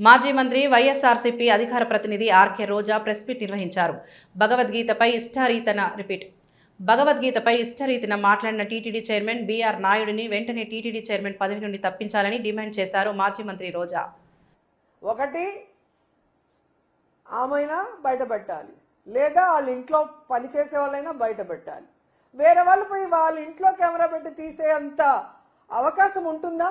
మాజీ మంత్రి వైఎస్ఆర్సీపీ అధికార ప్రతినిధి ఆర్కే రోజా ప్రెస్ మీట్ నిర్వహించారు. భగవద్గీతపై ఇష్టరీతిన మాట్లాడిన టీటీడీ చైర్మన్ బీఆర్ నాయుడిని వెంటనే టీటీడీ చైర్మన్ పదవి నుండి తప్పించాలని డిమాండ్ చేశారు మాజీ మంత్రి రోజా. ఒకటి ఆమెనా బయటపెట్టాలి, లేదా వాళ్ళ ఇంట్లో పనిచేసే వాళ్ళైనా బయటపెట్టాలి. వేరే వాళ్ళు పోయి వాళ్ళ ఇంట్లో కెమెరా పెట్టి తీసేంత అవకాశం ఉంటుందా?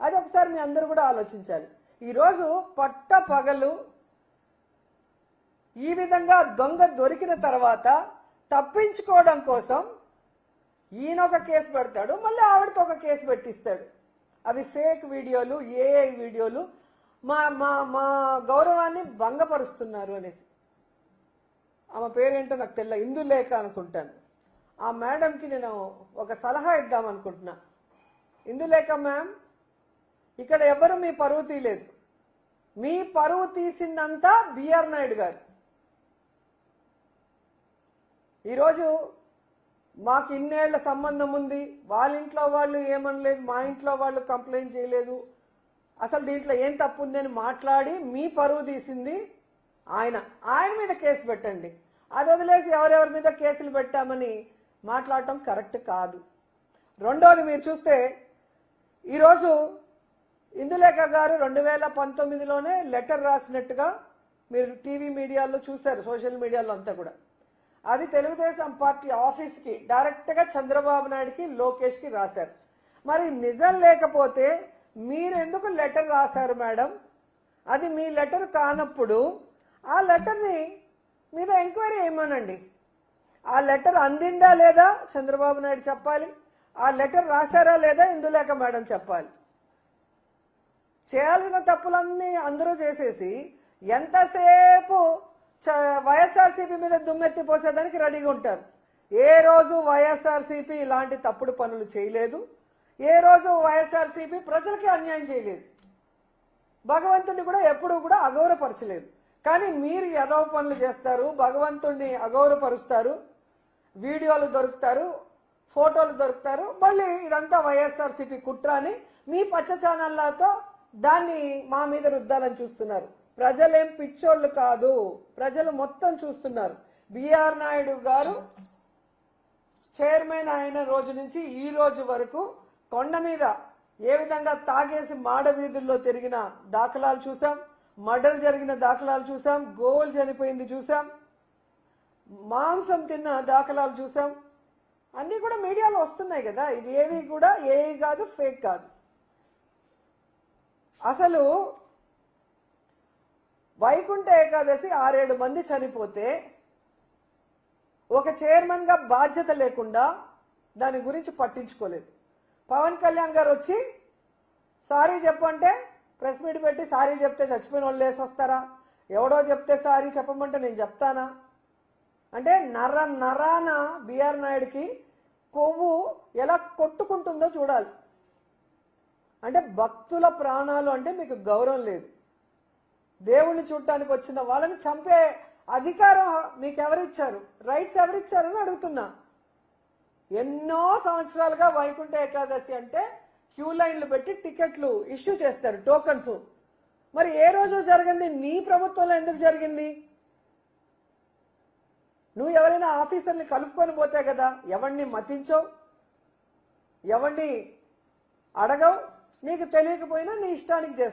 అది ఒకసారి మీ అందరూ కూడా ఆలోచించాలి. ఈరోజు పట్ట పగలు ఈ విధంగా దొంగ దొరికిన తర్వాత తప్పించుకోవడం కోసం ఈయన ఒక కేసు పెడతాడు, మళ్ళీ ఆవిడతో ఒక కేసు పెట్టిస్తాడు. అవి ఫేక్ వీడియోలు, ఏఐ వీడియోలు, మా మా మా గౌరవాన్ని భంగపరుస్తున్నారు అనేసి. ఆమె పేరేంటో నాకు తెలియదు, ఇందులేఖ అనుకుంటాను. ఆ మేడంకి నేను ఒక సలహా ఇద్దామనుకుంటున్నా. ఇందులేఖ మ్యామ్, ఇక్కడ ఎవరు మీ పరువు తీయలేదు. మీ పరువు తీసిందంతా బిఆర్ నాయుడు గారు. ఈరోజు మాకు ఇన్నేళ్ల సంబంధం ఉంది, వాళ్ళ ఇంట్లో వాళ్ళు ఏమనలేదు, మా ఇంట్లో వాళ్ళు కంప్లైంట్ చేయలేదు, అసలు దీంట్లో ఏం తప్పు ఉందని మాట్లాడి మీ పరువు తీసింది ఆయన మీద కేసు పెట్టండి. అది వదిలేసి ఎవరెవరి మీద కేసులు పెట్టామని మాట్లాడటం కరెక్ట్ కాదు. రెండోది, మీరు చూస్తే ఈరోజు ఇందులేఖ గారు 2019లోనే లెటర్ రాసినట్టుగా మీరు టీవీ మీడియాలో చూశారు, సోషల్ మీడియాలో అంతా కూడా. అది తెలుగుదేశం పార్టీ ఆఫీస్కి డైరెక్ట్గా చంద్రబాబు నాయుడుకి, లోకేష్కి రాశారు. మరి నిజం లేకపోతే మీరు ఎందుకు లెటర్ రాశారు మేడం? అది మీ లెటర్ కానప్పుడు ఆ లెటర్ని మీద ఎంక్వైరీ చేయమనండి. ఆ లెటర్ అందిందా లేదా చంద్రబాబు నాయుడు చెప్పాలి, ఆ లెటర్ రాశారా లేదా ఇందులేఖ మేడం చెప్పాలి. చేయాల్సిన తప్పులన్నీ అందరూ చేసేసి ఎంతసేపు వైఎస్ఆర్సీపీ మీద దుమ్మెత్తి పోసేదానికి రెడీగా ఉంటారు. ఏ రోజు వైఎస్ఆర్సీపీ ఇలాంటి తప్పుడు పనులు చేయలేదు, ఏ రోజు వైఎస్ఆర్సీపీ ప్రజలకి అన్యాయం చేయలేదు, భగవంతుడిని కూడా ఎప్పుడూ కూడా అగౌరవపరచలేదు. కానీ మీరు ఎదవ పనులు చేస్తారు, భగవంతుడిని అగౌరవపరుస్తారు, వీడియోలు దొరుకుతారు, ఫోటోలు దొరుకుతారు, మళ్ళీ ఇదంతా వైఎస్ఆర్సీపీ కుట్ర అని మీ పచ్చ ఛానళ్లతో దాన్ని మా మీద రుద్దాలని చూస్తున్నారు. ప్రజలేం పిచ్చోళ్ళు కాదు, ప్రజలు మొత్తం చూస్తున్నారు. బిఆర్ నాయుడు గారు చైర్మన్ అయిన రోజు నుంచి ఈ రోజు వరకు కొండ మీద ఏ విధంగా తాగేసి మాడ వీధుల్లో తిరిగిన దాఖలాలు చూసాం, మర్డర్ జరిగిన దాఖలాలు చూసాం, గోవులు చనిపోయింది చూసాం, మాంసం తిన్న దాఖలాలు చూసాం. అన్నీ కూడా మీడియాలో వస్తున్నాయి కదా. ఇది ఏవి కూడా ఏవి కాదు, ఫేక్ కాదు. అసలు వైకుంఠ ఏకాదశి 6-7 మంది చనిపోతే ఒక చైర్మన్ గా బాధ్యత లేకుండా దాని గురించి పట్టించుకోలేదు. పవన్ కళ్యాణ్ గారు వచ్చి సారీ చెప్పంటే ప్రెస్ మీట్ పెట్టి సారీ చెప్తే చచ్చిపోయిన వాళ్ళు లేసి వస్తారా? ఎవడో చెప్తే సారీ చెప్పమంటే నేను చెప్తానా? అంటే నరాన బిఆర్ నాయుడికి కొవ్వు ఎలా కొట్టుకుంటుందో చూడాలి. అంటే భక్తుల ప్రాణాలు అంటే మీకు గౌరవం లేదు. దేవుణ్ణి చూడటానికి వచ్చిన వాళ్ళని చంపే అధికారం మీకు ఎవరిచ్చారు? రైట్స్ ఎవరిచ్చారని అడుగుతున్నా. ఎన్నో సంవత్సరాలుగా వైకుంఠ ఏకాదశి అంటే క్యూ లైన్లు పెట్టి టికెట్లు ఇష్యూ చేస్తారు, టోకన్స్. మరి ఏ రోజు జరిగింది? నీ ప్రభుత్వంలో ఎందుకు జరిగింది? నువ్వు ఎవరైనా ఆఫీసర్ని కలుపుకొని పోతే కదా, ఎవరిని మతించవు, ఎవరిని అడగవు, నీకు తెలియకపోయినా నీ ఇష్టానికి చేస్తావు.